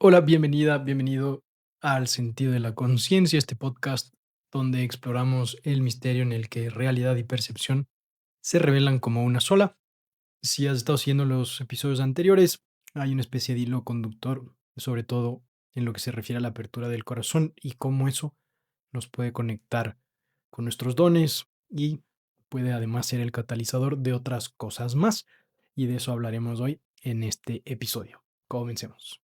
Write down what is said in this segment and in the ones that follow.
Hola, bienvenida, bienvenido al Sentido de la Conciencia, este podcast donde exploramos el misterio en el que realidad y percepción se revelan como una sola. Si has estado siguiendo los episodios anteriores, hay una especie de hilo conductor, sobre todo en lo que se refiere a la apertura del corazón y cómo eso nos puede conectar con nuestros dones y puede además ser el catalizador de otras cosas más. Y de eso hablaremos hoy en este episodio. Comencemos.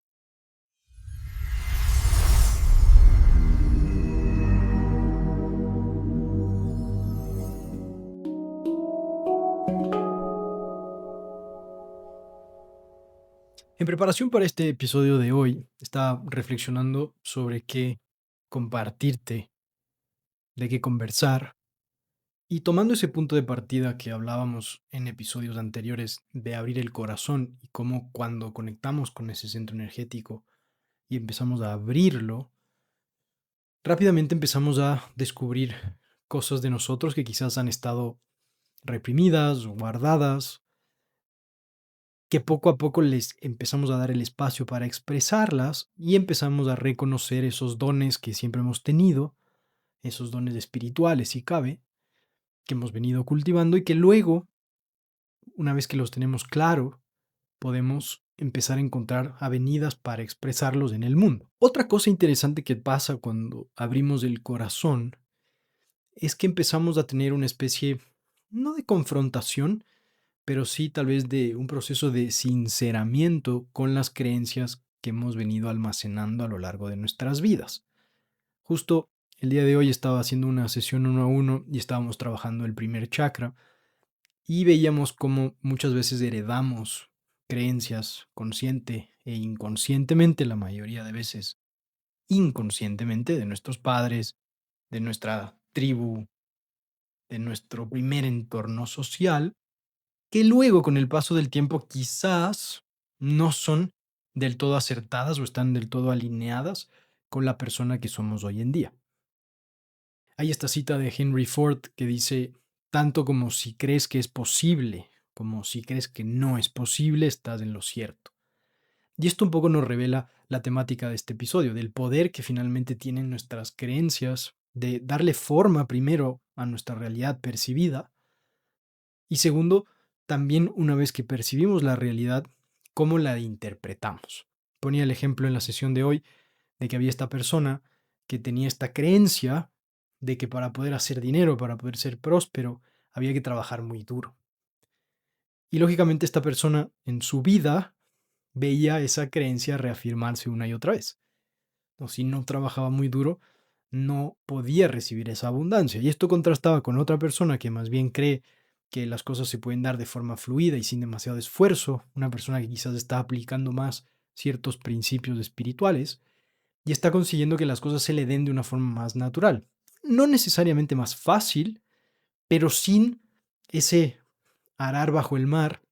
En preparación para este episodio de hoy, estaba reflexionando sobre qué compartirte, de qué conversar, y tomando ese punto de partida que hablábamos en episodios anteriores de abrir el corazón y cómo cuando conectamos con ese centro energético y empezamos a abrirlo, rápidamente empezamos a descubrir cosas de nosotros que quizás han estado reprimidas o guardadas, que poco a poco les empezamos a dar el espacio para expresarlas y empezamos a reconocer esos dones que siempre hemos tenido, esos dones espirituales, si cabe, que hemos venido cultivando y que luego, una vez que los tenemos claro, podemos empezar a encontrar avenidas para expresarlos en el mundo. Otra cosa interesante que pasa cuando abrimos el corazón es que empezamos a tener una especie, no de confrontación, pero sí tal vez de un proceso de sinceramiento con las creencias que hemos venido almacenando a lo largo de nuestras vidas. Justo el día de hoy estaba haciendo una sesión uno a uno y estábamos trabajando el primer chakra y veíamos cómo muchas veces heredamos creencias consciente e inconscientemente, la mayoría de veces inconscientemente, de nuestros padres, de nuestra tribu, de nuestro primer entorno social, que luego con el paso del tiempo quizás no son del todo acertadas o están del todo alineadas con la persona que somos hoy en día. Hay esta cita de Henry Ford que dice, tanto como si crees que es posible, como si crees que no es posible, estás en lo cierto. Y esto un poco nos revela la temática de este episodio, del poder que finalmente tienen nuestras creencias, de darle forma primero a nuestra realidad percibida. Y segundo, también una vez que percibimos la realidad, cómo la interpretamos. Ponía el ejemplo en la sesión de hoy de que había esta persona que tenía esta creencia de que para poder hacer dinero, para poder ser próspero, había que trabajar muy duro. Y lógicamente esta persona en su vida veía esa creencia reafirmarse una y otra vez. O si no trabajaba muy duro, no podía recibir esa abundancia. Y esto contrastaba con otra persona que más bien cree que las cosas se pueden dar de forma fluida y sin demasiado esfuerzo, una persona que quizás está aplicando más ciertos principios espirituales y está consiguiendo que las cosas se le den de una forma más natural. No necesariamente más fácil, pero sin ese arar bajo el mar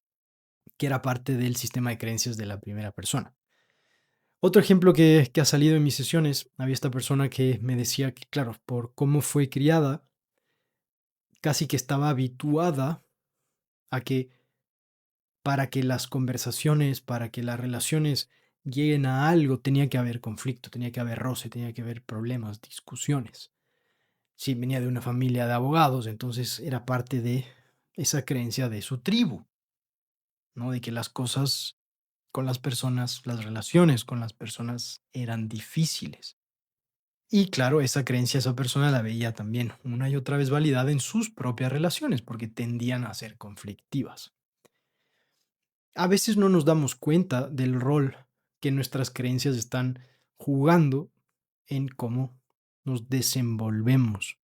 que era parte del sistema de creencias de la primera persona. Otro ejemplo que ha salido en mis sesiones, había esta persona que me decía que, claro, por cómo fue criada, casi que estaba habituada a que para que las conversaciones, para que las relaciones lleguen a algo, tenía que haber conflicto, tenía que haber roce, tenía que haber problemas, discusiones. Sí, venía de una familia de abogados, entonces era parte de esa creencia de su tribu, ¿no? De que las cosas con las personas, las relaciones con las personas eran difíciles. Y claro, esa creencia esa persona la veía también una y otra vez validada en sus propias relaciones, porque tendían a ser conflictivas. A veces no nos damos cuenta del rol que nuestras creencias están jugando en cómo nos desenvolvemos.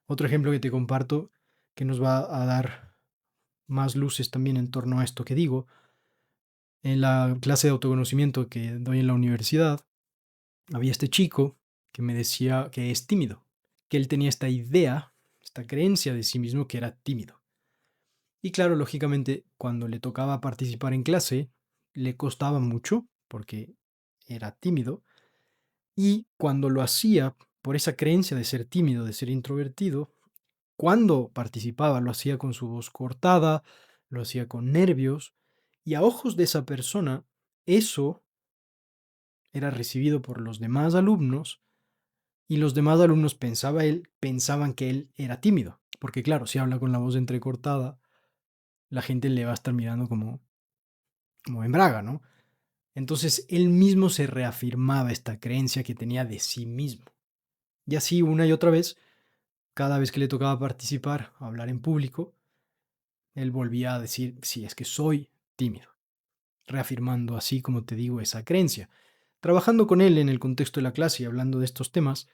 Otro ejemplo que te comparto que nos va a dar más luces también en torno a esto que digo, en la clase de autoconocimiento que doy en la universidad, había este chico que me decía que es tímido, que él tenía esta idea, esta creencia de sí mismo que era tímido. Y claro, lógicamente, cuando le tocaba participar en clase, le costaba mucho porque era tímido. Y cuando lo hacía por esa creencia de ser tímido, de ser introvertido, cuando participaba lo hacía con su voz cortada, lo hacía con nervios. Y a ojos de esa persona, eso era recibido por los demás alumnos y los demás alumnos pensaban que él era tímido, porque claro, si habla con la voz entrecortada, la gente le va a estar mirando como en braga, ¿no? Entonces él mismo se reafirmaba esta creencia que tenía de sí mismo. Y así una y otra vez, cada vez que le tocaba participar, hablar en público, él volvía a decir, sí, es que soy tímido, reafirmando así, como te digo, esa creencia. Trabajando con él en el contexto de la clase y hablando de estos temas,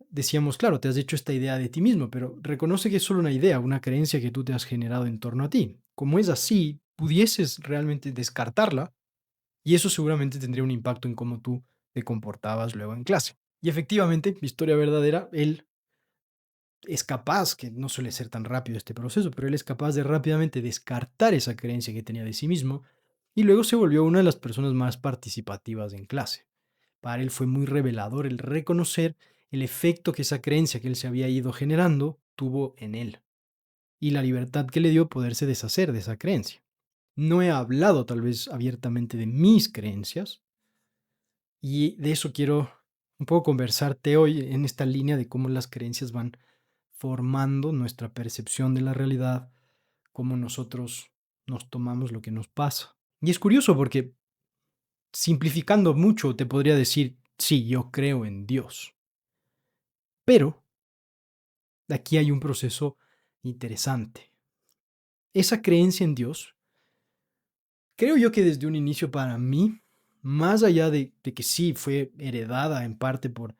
decíamos, claro, te has hecho esta idea de ti mismo, pero reconoce que es solo una idea, una creencia que tú te has generado en torno a ti. Como es así, pudieses realmente descartarla y eso seguramente tendría un impacto en cómo tú te comportabas luego en clase. Y efectivamente, historia verdadera, él es capaz, que no suele ser tan rápido este proceso, pero él es capaz de rápidamente descartar esa creencia que tenía de sí mismo y luego se volvió una de las personas más participativas en clase. Para él fue muy revelador el reconocer el efecto que esa creencia que él se había ido generando tuvo en él y la libertad que le dio poderse deshacer de esa creencia. No he hablado tal vez abiertamente de mis creencias y de eso quiero un poco conversarte hoy en esta línea de cómo las creencias van formando nuestra percepción de la realidad, cómo nosotros nos tomamos lo que nos pasa. Y es curioso porque simplificando mucho te podría decir, sí, yo creo en Dios, pero aquí hay un proceso interesante. Esa creencia en Dios, creo yo que desde un inicio para mí, más allá de que sí fue heredada en parte por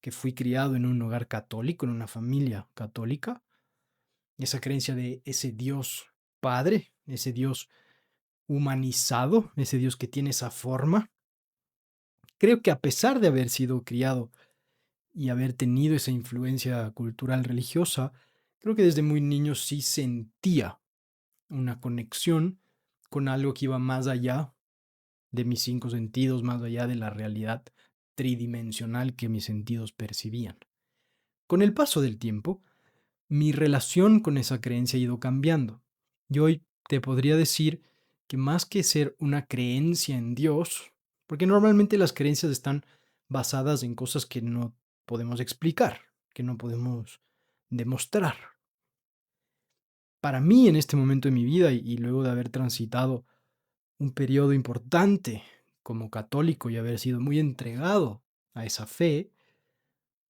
que fui criado en un hogar católico, en una familia católica, esa creencia de ese Dios Padre, ese Dios humanizado, ese Dios que tiene esa forma, creo que a pesar de haber sido criado y haber tenido esa influencia cultural religiosa, creo que desde muy niño sí sentía una conexión con algo que iba más allá de mis cinco sentidos, más allá de la realidad tridimensional que mis sentidos percibían. Con el paso del tiempo, mi relación con esa creencia ha ido cambiando. Y hoy te podría decir que más que ser una creencia en Dios, porque normalmente las creencias están basadas en cosas que no podemos explicar, que no podemos demostrar. Para mí en este momento de mi vida y luego de haber transitado un periodo importante como católico y haber sido muy entregado a esa fe,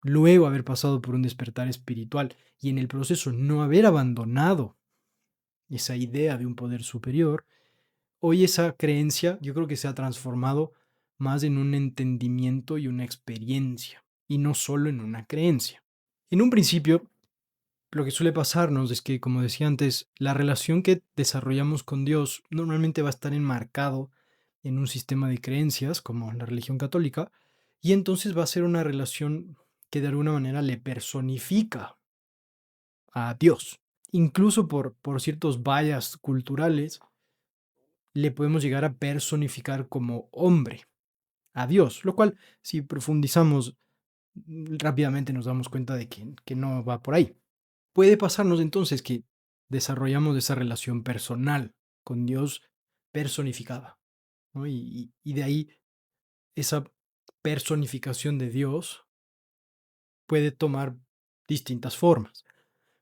luego haber pasado por un despertar espiritual y en el proceso no haber abandonado esa idea de un poder superior, hoy esa creencia yo creo que se ha transformado más en un entendimiento y una experiencia, y no solo en una creencia. En un principio, lo que suele pasarnos es que, como decía antes, la relación que desarrollamos con Dios normalmente va a estar enmarcado en un sistema de creencias, como la religión católica, y entonces va a ser una relación que de alguna manera le personifica a Dios. Incluso por ciertos bias culturales, le podemos llegar a personificar como hombre a Dios, lo cual, si profundizamos rápidamente, nos damos cuenta de que no va por ahí. Puede pasarnos entonces que desarrollamos esa relación personal con Dios personificada, ¿no? Y de ahí esa personificación de Dios puede tomar distintas formas.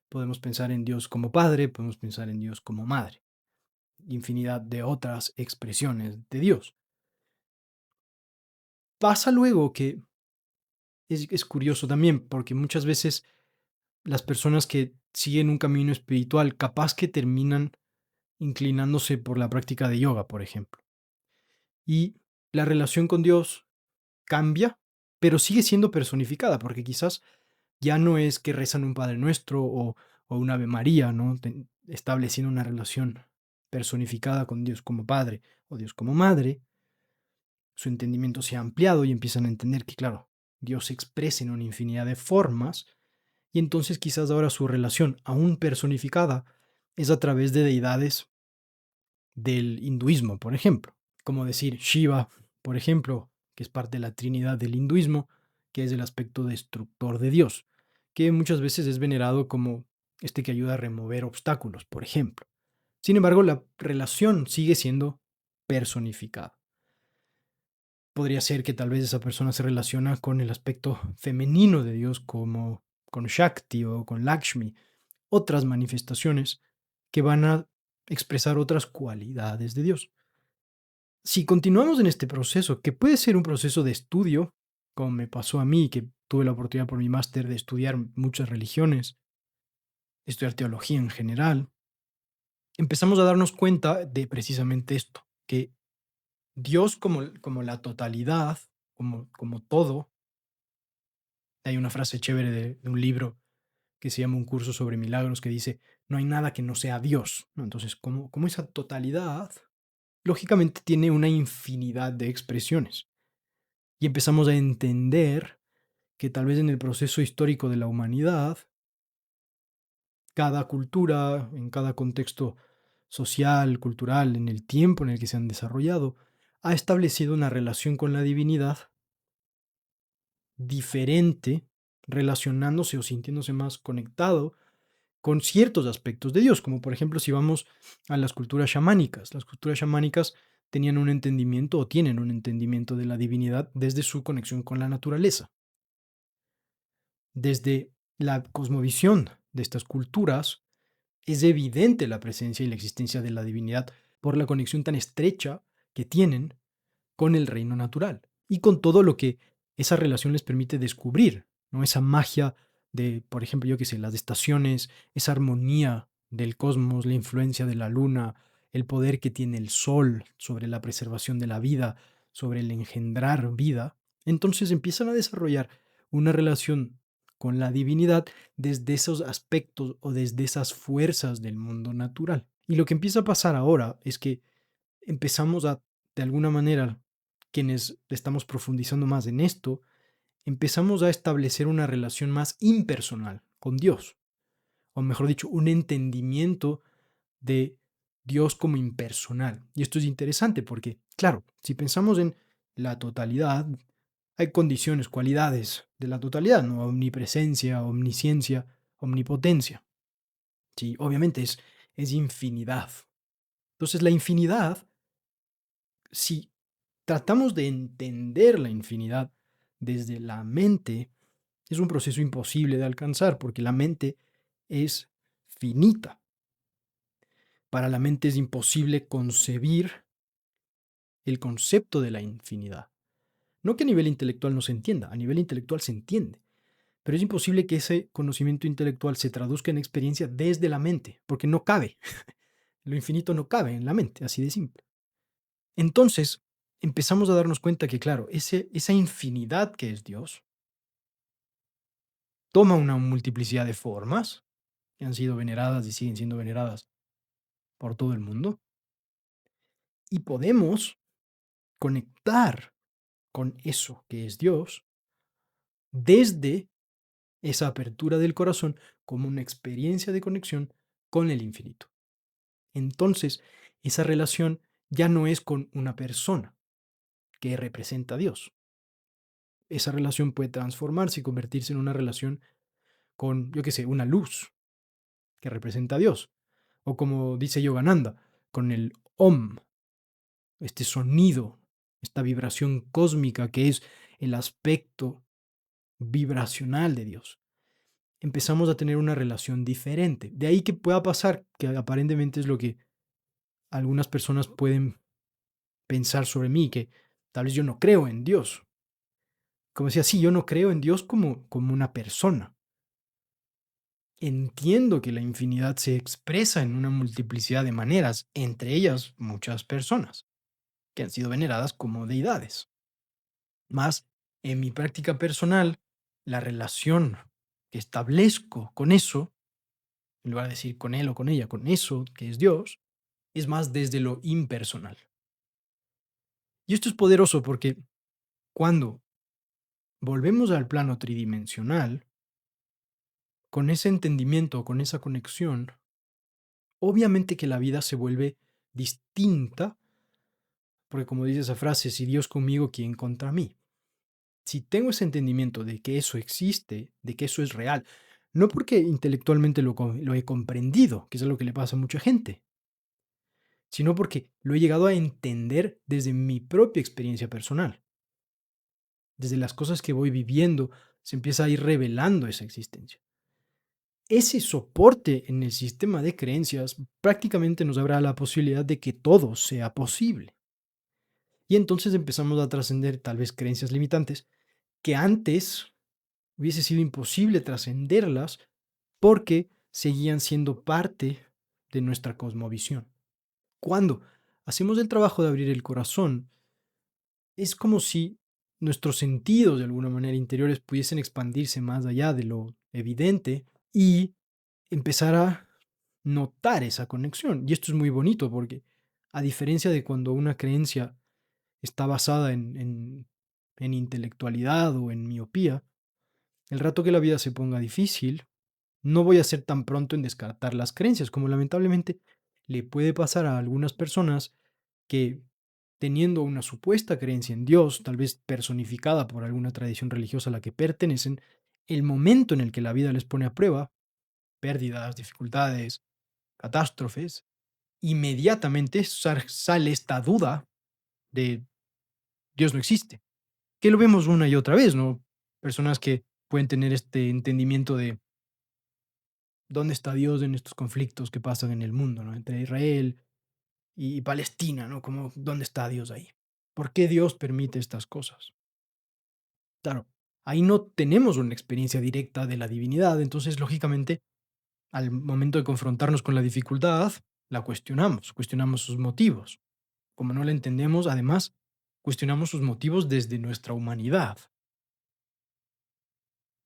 Podemos pensar en Dios como padre, podemos pensar en Dios como madre, infinidad de otras expresiones de Dios. Pasa luego que es curioso también, porque muchas veces las personas que siguen un camino espiritual, capaz que terminan inclinándose por la práctica de yoga, por ejemplo. Y la relación con Dios cambia, pero sigue siendo personificada, porque quizás ya no es que rezan un Padre Nuestro o un Ave María, ¿no? Estableciendo una relación personificada con Dios como Padre o Dios como Madre, su entendimiento se ha ampliado y empiezan a entender que, claro, Dios se expresa en una infinidad de formas y entonces quizás ahora su relación, aún personificada, es a través de deidades del hinduismo, por ejemplo, como decir Shiva, por ejemplo, que es parte de la Trinidad del hinduismo, que es el aspecto destructor de Dios, que muchas veces es venerado como este que ayuda a remover obstáculos, por ejemplo. Sin embargo, la relación sigue siendo personificada. Podría ser que tal vez esa persona se relaciona con el aspecto femenino de Dios, como con Shakti o con Lakshmi, otras manifestaciones que van a expresar otras cualidades de Dios. Si continuamos en este proceso, que puede ser un proceso de estudio, como me pasó a mí, que tuve la oportunidad por mi máster de estudiar muchas religiones, estudiar teología en general, empezamos a darnos cuenta de precisamente esto, que Dios como la totalidad, como todo, hay una frase chévere de un libro que se llama Un curso sobre milagros que dice, no hay nada que no sea Dios, ¿no? Entonces, como esa totalidad, lógicamente tiene una infinidad de expresiones. Y empezamos a entender que tal vez en el proceso histórico de la humanidad, cada cultura, en cada contexto social, cultural, en el tiempo en el que se han desarrollado, ha establecido una relación con la divinidad diferente, relacionándose o sintiéndose más conectado con ciertos aspectos de Dios, como por ejemplo si vamos a las culturas chamánicas tenían un entendimiento o tienen un entendimiento de la divinidad desde su conexión con la naturaleza. Desde la cosmovisión de estas culturas, es evidente la presencia y la existencia de la divinidad por la conexión tan estrecha que tienen con el reino natural y con todo lo que esa relación les permite descubrir, ¿no? Esa magia de, por ejemplo, yo qué sé, las estaciones, esa armonía del cosmos, la influencia de la luna, el poder que tiene el sol sobre la preservación de la vida, sobre el engendrar vida. Entonces empiezan a desarrollar una relación con la divinidad desde esos aspectos o desde esas fuerzas del mundo natural. Y lo que empieza a pasar ahora es que empezamos a, de alguna manera, quienes estamos profundizando más en esto, empezamos a establecer una relación más impersonal con Dios, o mejor dicho, un entendimiento de Dios como impersonal. Y esto es interesante porque, claro, si pensamos en la totalidad, hay condiciones, cualidades de la totalidad, ¿no? Omnipresencia, omnisciencia, omnipotencia. Sí, obviamente es infinidad. Entonces, la infinidad, si tratamos de entender la infinidad desde la mente, es un proceso imposible de alcanzar porque la mente es finita. Para la mente es imposible concebir el concepto de la infinidad. No que a nivel intelectual no se entienda, a nivel intelectual se entiende, pero es imposible que ese conocimiento intelectual se traduzca en experiencia desde la mente, porque no cabe. Lo infinito no cabe en la mente, así de simple. Entonces, empezamos a darnos cuenta que, claro, esa infinidad que es Dios toma una multiplicidad de formas que han sido veneradas y siguen siendo veneradas por todo el mundo, y podemos conectar con eso que es Dios desde esa apertura del corazón como una experiencia de conexión con el infinito. Entonces, esa relación ya no es con una persona que representa a Dios. Esa relación puede transformarse y convertirse en una relación con, yo qué sé, una luz que representa a Dios. O como dice Yogananda, con el Om, este sonido, esta vibración cósmica que es el aspecto vibracional de Dios. Empezamos a tener una relación diferente. De ahí que pueda pasar, que aparentemente es lo que algunas personas pueden pensar sobre mí, que tal vez yo no creo en Dios. Como decía, sí, yo no creo en Dios como una persona. Entiendo que la infinidad se expresa en una multiplicidad de maneras, entre ellas muchas personas, que han sido veneradas como deidades. Más, en mi práctica personal, la relación que establezco con eso, en lugar de decir con él o con ella, con eso que es Dios, es más desde lo impersonal. Y esto es poderoso porque cuando volvemos al plano tridimensional, con ese entendimiento, con esa conexión, obviamente que la vida se vuelve distinta, porque como dice esa frase, si Dios conmigo, ¿quién contra mí? Si tengo ese entendimiento de que eso existe, de que eso es real, no porque intelectualmente lo he comprendido, que es lo que le pasa a mucha gente, sino porque lo he llegado a entender desde mi propia experiencia personal. desde las cosas que voy viviendo, se empieza a ir revelando esa existencia. Ese soporte en el sistema de creencias prácticamente nos abre la posibilidad de que todo sea posible. Y entonces empezamos a trascender tal vez creencias limitantes que antes hubiese sido imposible trascenderlas porque seguían siendo parte de nuestra cosmovisión. Cuando hacemos el trabajo de abrir el corazón, es como si nuestros sentidos de alguna manera interiores pudiesen expandirse más allá de lo evidente y empezar a notar esa conexión. Y esto es muy bonito porque a diferencia de cuando una creencia está basada en intelectualidad o en miopía, el rato que la vida se ponga difícil, no voy a ser tan pronto en descartar las creencias, como lamentablemente le puede pasar a algunas personas que teniendo una supuesta creencia en Dios, tal vez personificada por alguna tradición religiosa a la que pertenecen, el momento en el que la vida les pone a prueba, pérdidas, dificultades, catástrofes, inmediatamente sale esta duda de Dios no existe, que lo vemos una y otra vez, ¿no? Personas que pueden tener este entendimiento de dónde está Dios en estos conflictos que pasan en el mundo, ¿no? Entre Israel y Palestina, ¿no? Como, ¿dónde está Dios ahí? ¿Por qué Dios permite estas cosas? Claro, ahí no tenemos una experiencia directa de la divinidad, entonces, lógicamente, al momento de confrontarnos con la dificultad, la cuestionamos sus motivos. Como no la entendemos, además, cuestionamos sus motivos desde nuestra humanidad,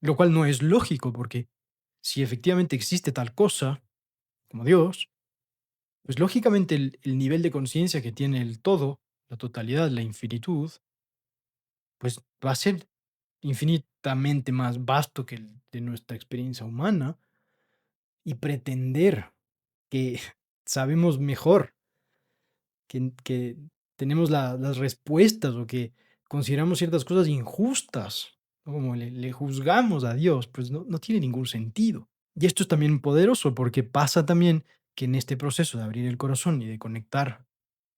lo cual no es lógico porque si efectivamente existe tal cosa como Dios, pues lógicamente el nivel de conciencia que tiene el todo, la totalidad, la infinitud, pues va a ser infinitamente más vasto que el de nuestra experiencia humana y pretender que sabemos mejor, que tenemos las respuestas o que consideramos ciertas cosas injustas, ¿no? Como le juzgamos a Dios, pues no tiene ningún sentido. Y esto es también poderoso porque pasa también que en este proceso de abrir el corazón y de conectar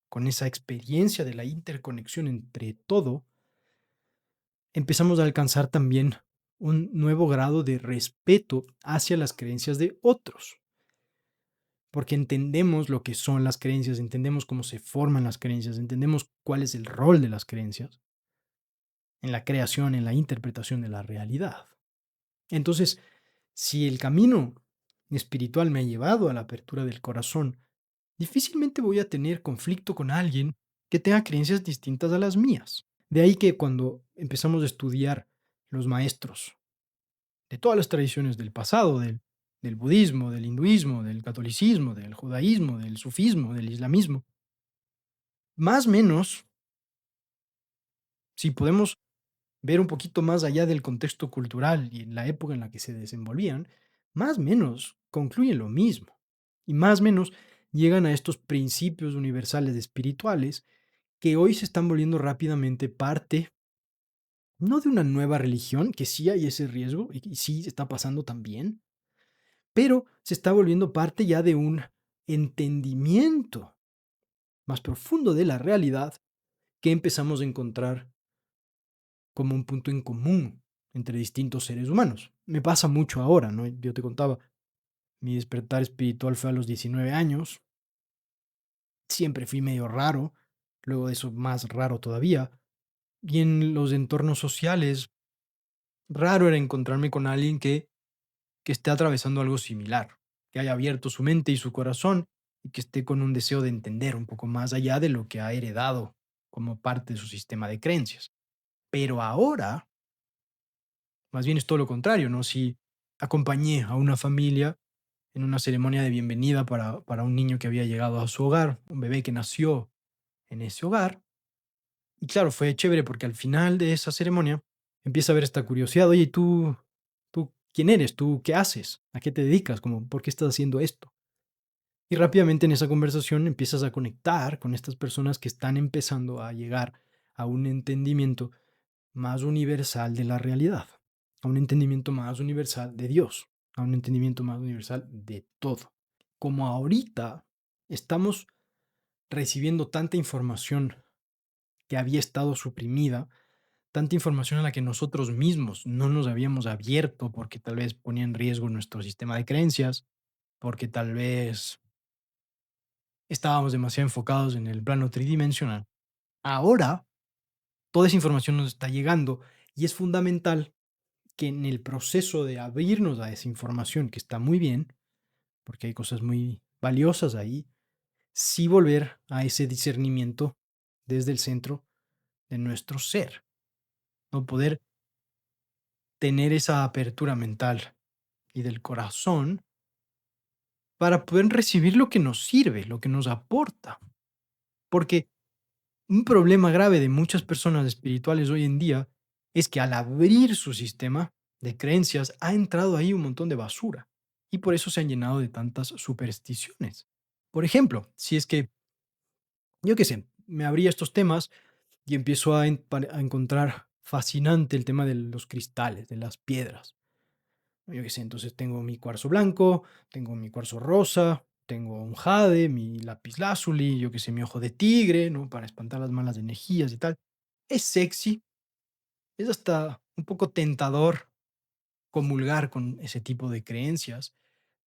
con esa experiencia de la interconexión entre todo, empezamos a alcanzar también un nuevo grado de respeto hacia las creencias de otros, porque entendemos lo que son las creencias, entendemos cómo se forman las creencias, entendemos cuál es el rol de las creencias en la creación, en la interpretación de la realidad. Entonces, si el camino espiritual me ha llevado a la apertura del corazón, difícilmente voy a tener conflicto con alguien que tenga creencias distintas a las mías. De ahí que cuando empezamos a estudiar los maestros de todas las tradiciones del pasado, del budismo, del hinduismo, del catolicismo, del judaísmo, del sufismo, del islamismo, más o menos, si podemos ver un poquito más allá del contexto cultural y en la época en la que se desenvolvían, más o menos concluyen lo mismo. Y más o menos llegan a estos principios universales espirituales que hoy se están volviendo rápidamente parte, no de una nueva religión, que sí hay ese riesgo y sí está pasando también, pero se está volviendo parte ya de un entendimiento más profundo de la realidad que empezamos a encontrar como un punto en común entre distintos seres humanos. Me pasa mucho ahora, ¿no? Yo te contaba, mi despertar espiritual fue a los 19 años, siempre fui medio raro, luego de eso más raro todavía, y en los entornos sociales, raro era encontrarme con alguien que esté atravesando algo similar, que haya abierto su mente y su corazón y que esté con un deseo de entender un poco más allá de lo que ha heredado como parte de su sistema de creencias. Pero ahora, más bien es todo lo contrario, ¿no? Si acompañé a una familia en una ceremonia de bienvenida para un niño que había llegado a su hogar, un bebé que nació en ese hogar, y claro, fue chévere porque al final de esa ceremonia empieza a haber esta curiosidad, oye, ¿tú quién eres? ¿Tú qué haces? ¿A qué te dedicas? Como, ¿por qué estás haciendo esto? Y rápidamente en esa conversación empiezas a conectar con estas personas que están empezando a llegar a un entendimiento más universal de la realidad, a un entendimiento más universal de Dios, a un entendimiento más universal de todo. Como ahorita estamos recibiendo tanta información que había estado suprimida, tanta información a la que nosotros mismos no nos habíamos abierto porque tal vez ponía en riesgo nuestro sistema de creencias, porque tal vez estábamos demasiado enfocados en el plano tridimensional. Ahora, toda esa información nos está llegando y es fundamental que en el proceso de abrirnos a esa información, que está muy bien, porque hay cosas muy valiosas ahí, sí volver a ese discernimiento desde el centro de nuestro ser, no poder tener esa apertura mental y del corazón para poder recibir lo que nos sirve, lo que nos aporta. Porque un problema grave de muchas personas espirituales hoy en día es que al abrir su sistema de creencias ha entrado ahí un montón de basura y por eso se han llenado de tantas supersticiones. Por ejemplo, si es que, yo qué sé, me abría estos temas y empiezo a encontrar fascinante el tema de los cristales, de las piedras. Yo qué sé, entonces tengo mi cuarzo blanco, tengo mi cuarzo rosa, tengo un jade, mi lapislázuli, yo qué sé, mi ojo de tigre, ¿no? Para espantar las malas energías y tal. Es sexy, es hasta un poco tentador comulgar con ese tipo de creencias,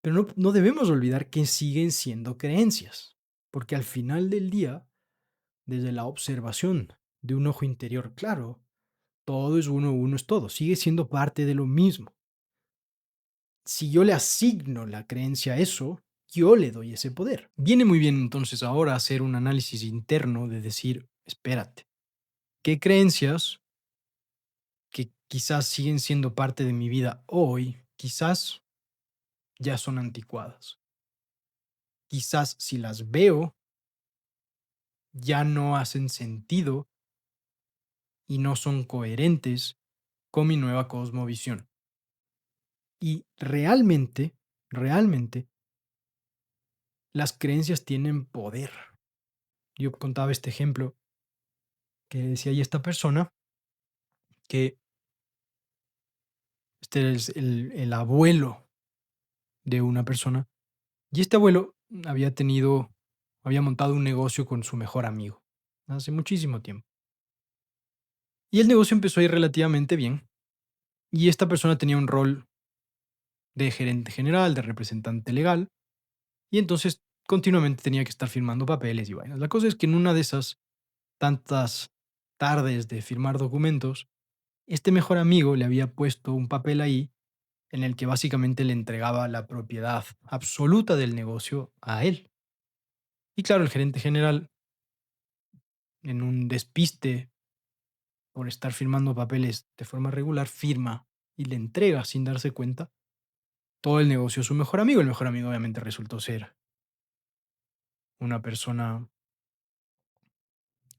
pero no debemos olvidar que siguen siendo creencias, porque al final del día, desde la observación de un ojo interior claro, todo es uno, uno es todo, sigue siendo parte de lo mismo. Si yo le asigno la creencia a eso, yo le doy ese poder. Viene muy bien entonces ahora hacer un análisis interno de decir, espérate, ¿qué creencias que quizás siguen siendo parte de mi vida hoy, quizás ya son anticuadas? Quizás si las veo, ya no hacen sentido y no son coherentes con mi nueva cosmovisión. Y realmente, las creencias tienen poder. Yo contaba este ejemplo que decía ahí esta persona que este es el abuelo de una persona, y este abuelo había montado un negocio con su mejor amigo, hace muchísimo tiempo. Y el negocio empezó a ir relativamente bien, y esta persona tenía un rol de gerente general, de representante legal, y entonces continuamente tenía que estar firmando papeles y vainas. La cosa es que en una de esas tantas tardes de firmar documentos, este mejor amigo le había puesto un papel ahí en el que básicamente le entregaba la propiedad absoluta del negocio a él. Y claro, el gerente general, en un despiste por estar firmando papeles de forma regular, firma y le entrega sin darse cuenta todo el negocio a su mejor amigo. El mejor amigo obviamente resultó ser una persona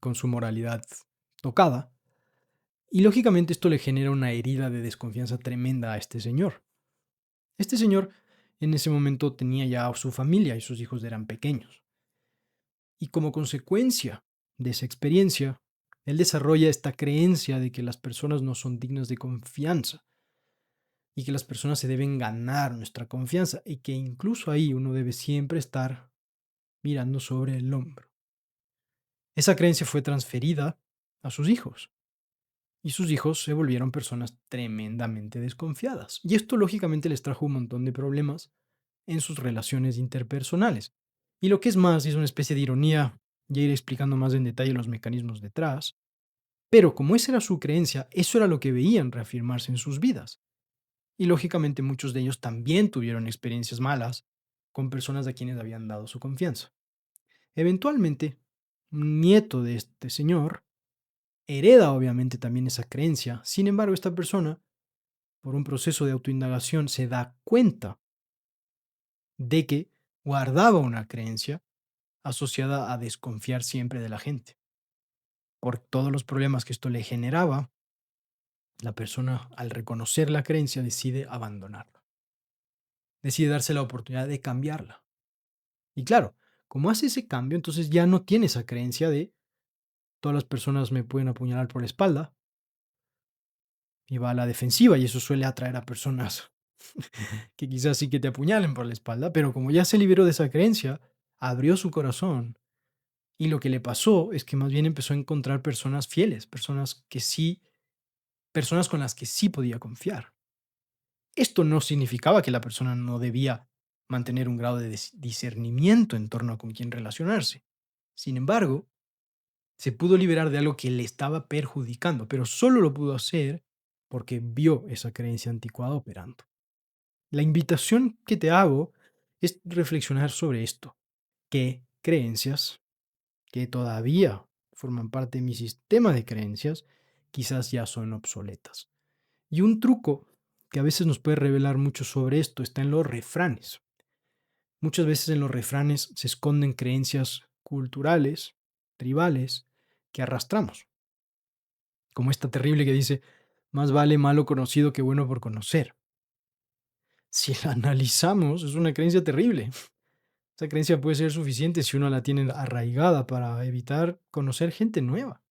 con su moralidad tocada. Y lógicamente esto le genera una herida de desconfianza tremenda a este señor. Este señor en ese momento tenía ya a su familia y sus hijos eran pequeños. Y como consecuencia de esa experiencia, él desarrolla esta creencia de que las personas no son dignas de confianza y que las personas se deben ganar nuestra confianza y que incluso ahí uno debe siempre estar mirando sobre el hombro. Esa creencia fue transferida a sus hijos y sus hijos se volvieron personas tremendamente desconfiadas. Y esto lógicamente les trajo un montón de problemas en sus relaciones interpersonales. Y lo que es más, es una especie de ironía, ya iré explicando más en detalle los mecanismos detrás, pero como esa era su creencia, eso era lo que veían reafirmarse en sus vidas. Y lógicamente muchos de ellos también tuvieron experiencias malas con personas a quienes habían dado su confianza. Eventualmente, un nieto de este señor hereda obviamente también esa creencia. Sin embargo, esta persona, por un proceso de autoindagación, se da cuenta de que guardaba una creencia asociada a desconfiar siempre de la gente. Por todos los problemas que esto le generaba, la persona al reconocer la creencia decide abandonarla, decide darse la oportunidad de cambiarla. Y claro, como hace ese cambio, entonces ya no tiene esa creencia de todas las personas me pueden apuñalar por la espalda y va a la defensiva y eso suele atraer a personas que quizás sí que te apuñalen por la espalda, pero como ya se liberó de esa creencia, abrió su corazón y lo que le pasó es que más bien empezó a encontrar personas fieles, personas que sí personas con las que sí podía confiar. Esto no significaba que la persona no debía mantener un grado de discernimiento en torno a con quién relacionarse. Sin embargo, se pudo liberar de algo que le estaba perjudicando, pero solo lo pudo hacer porque vio esa creencia anticuada operando. La invitación que te hago es reflexionar sobre esto. ¿Qué creencias que todavía forman parte de mi sistema de creencias quizás ya son obsoletas? Y un truco que a veces nos puede revelar mucho sobre esto está en los refranes. Muchas veces en los refranes se esconden creencias culturales, tribales, que arrastramos, como esta terrible que dice, más vale malo conocido que bueno por conocer. Si la analizamos, es una creencia terrible. Esa creencia puede ser suficiente si uno la tiene arraigada para evitar conocer gente nueva.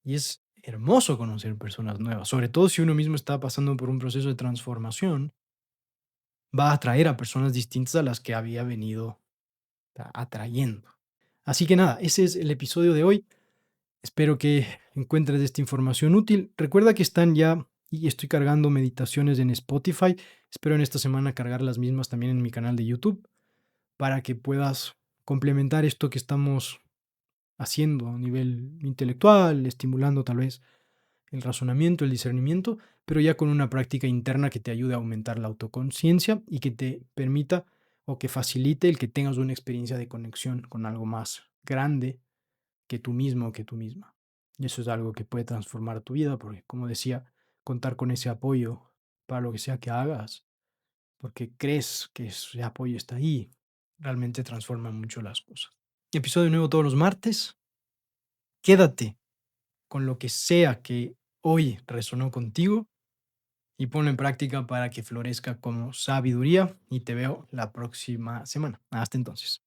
Y es hermoso conocer personas nuevas, sobre todo si uno mismo está pasando por un proceso de transformación, va a atraer a personas distintas a las que había venido atrayendo. Así que nada, ese es el episodio de hoy. Espero que encuentres esta información útil. Recuerda que están ya y estoy cargando meditaciones en Spotify. Espero en esta semana cargar las mismas también en mi canal de YouTube para que puedas complementar esto que estamos haciendo a nivel intelectual, estimulando tal vez el razonamiento, el discernimiento, pero ya con una práctica interna que te ayude a aumentar la autoconciencia y que te permita o que facilite el que tengas una experiencia de conexión con algo más grande que tú mismo o que tú misma. Y eso es algo que puede transformar tu vida, porque como decía, contar con ese apoyo para lo que sea que hagas, porque crees que ese apoyo está ahí, realmente transforma mucho las cosas. Episodio nuevo todos los martes. Quédate con lo que sea que hoy resonó contigo y ponlo en práctica para que florezca como sabiduría y te veo la próxima semana. Hasta entonces.